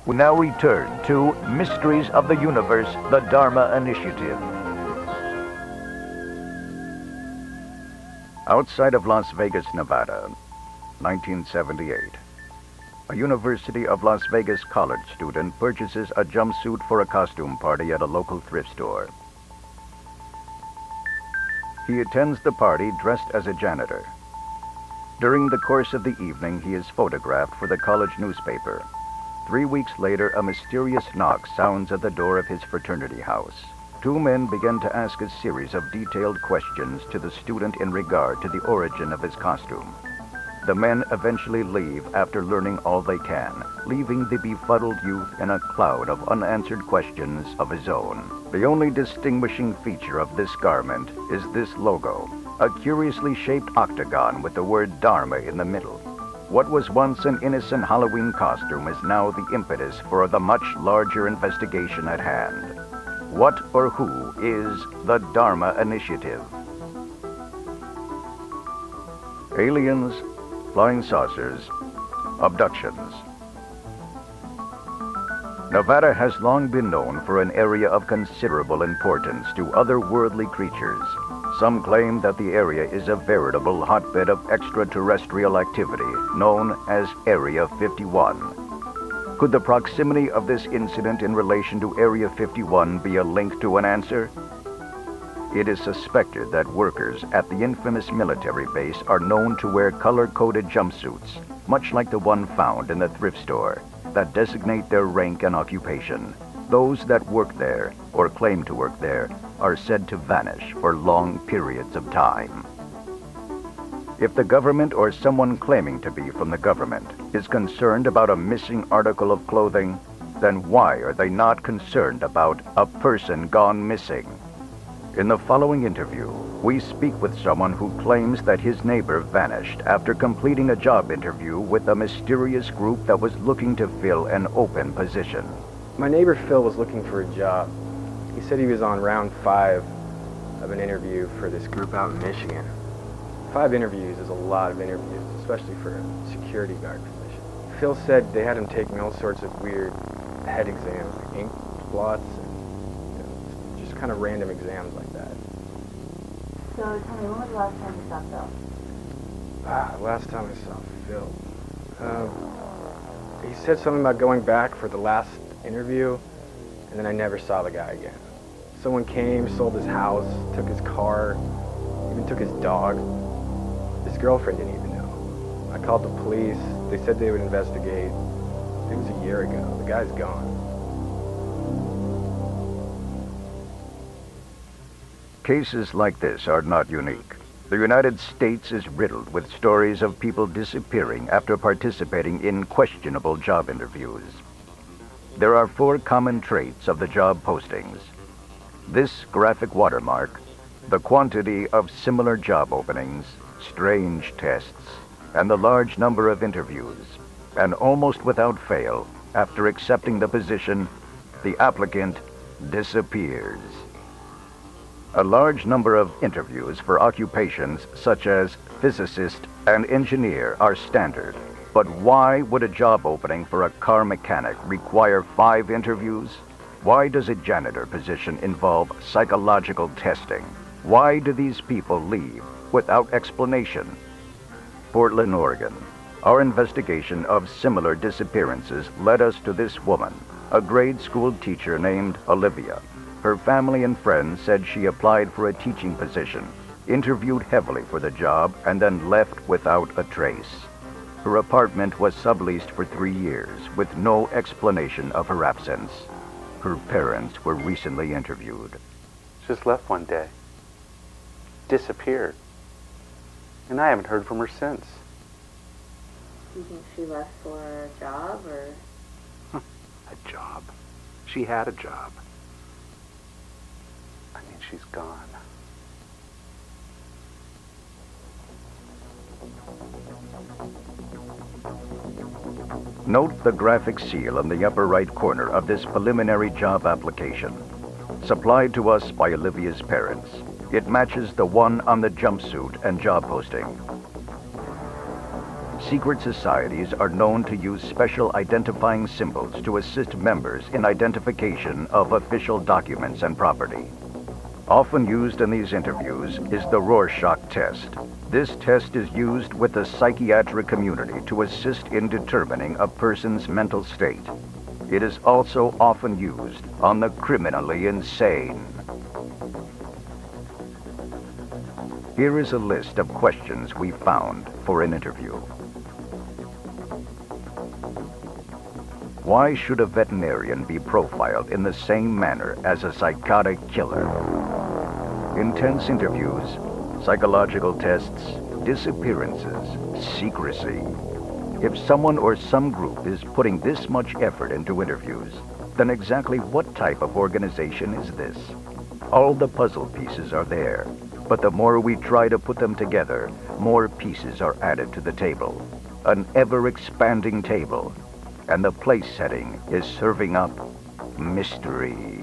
We now return to Mysteries of the Universe, the Dharma Initiative. Outside of Las Vegas, Nevada, 1978. A University of Las Vegas college student purchases a jumpsuit for a costume party at a local thrift store. He attends the party dressed as a janitor. During the course of the evening, he is photographed for the college newspaper. 3 weeks later, a mysterious knock sounds at the door of his fraternity house. Two men begin to ask a series of detailed questions to the student in regard to the origin of his costume. The men eventually leave after learning all they can, leaving the befuddled youth in a cloud of unanswered questions of his own. The only distinguishing feature of this garment is this logo, a curiously shaped octagon with the word Dharma in the middle. What was once an innocent Halloween costume is now the impetus for the much larger investigation at hand. What or who is the Dharma Initiative? Aliens, flying saucers, abductions. Nevada has long been known for an area of considerable importance to otherworldly creatures. Some claim that the area is a veritable hotbed of extraterrestrial activity, known as Area 51. Could the proximity of this incident in relation to Area 51 be a link to an answer? It is suspected that workers at the infamous military base are known to wear color-coded jumpsuits, much like the one found in the thrift store, that designate their rank and occupation. Those that work there, or claim to work there, are said to vanish for long periods of time. If the government or someone claiming to be from the government is concerned about a missing article of clothing, then why are they not concerned about a person gone missing? In the following interview, we speak with someone who claims that his neighbor vanished after completing a job interview with a mysterious group that was looking to fill an open position. My neighbor Phil was looking for a job. He said he was on round 5 of an interview for this group out in Michigan. 5 interviews is a lot of interviews, especially for a security guard position. Phil said they had him taking all sorts of weird head exams, like ink blots, and just kind of random exams like that. So tell me, when was the last time you saw Phil? Last time I saw Phil. He said something about going back for the last interview, and then I never saw the guy again. Someone came, sold his house, took his car, even took his dog. His girlfriend didn't even know. I called the police. They said they would investigate. It was a year ago. The guy's gone. Cases like this are not unique. The United States is riddled with stories of people disappearing after participating in questionable job interviews. There are 4 common traits of the job postings. This graphic watermark, the quantity of similar job openings, strange tests, and the large number of interviews. And almost without fail, after accepting the position, the applicant disappears. A large number of interviews for occupations such as physicist and engineer are standard. But why would a job opening for a car mechanic require 5 interviews? Why does a janitor position involve psychological testing? Why do these people leave without explanation? Portland, Oregon. Our investigation of similar disappearances led us to this woman, a grade school teacher named Olivia. Her family and friends said she applied for a teaching position, interviewed heavily for the job, and then left without a trace. Her apartment was subleased for 3 years with no explanation of her absence. Her parents were recently interviewed. Just left one day. Disappeared. And I haven't heard from her since. Do you think she left for a job, or? A job. She had a job. I mean, she's gone. Note the graphic seal in the upper right corner of this preliminary job application. Supplied to us by Olivia's parents, it matches the one on the jumpsuit and job posting. secret societies are known to use special identifying symbols to assist members in identification of official documents and property. Often used in these interviews is the Rorschach test. This test is used with the psychiatric community to assist in determining a person's mental state. It is also often used on the criminally insane. Here is a list of questions we found for an interview. Why should a veterinarian be profiled in the same manner as a psychotic killer? Intense interviews, psychological tests, disappearances, secrecy. If someone or some group is putting this much effort into interviews, then exactly what type of organization is this? All the puzzle pieces are there, but the more we try to put them together, more pieces are added to the table. An ever-expanding table, and the place setting is serving up mystery.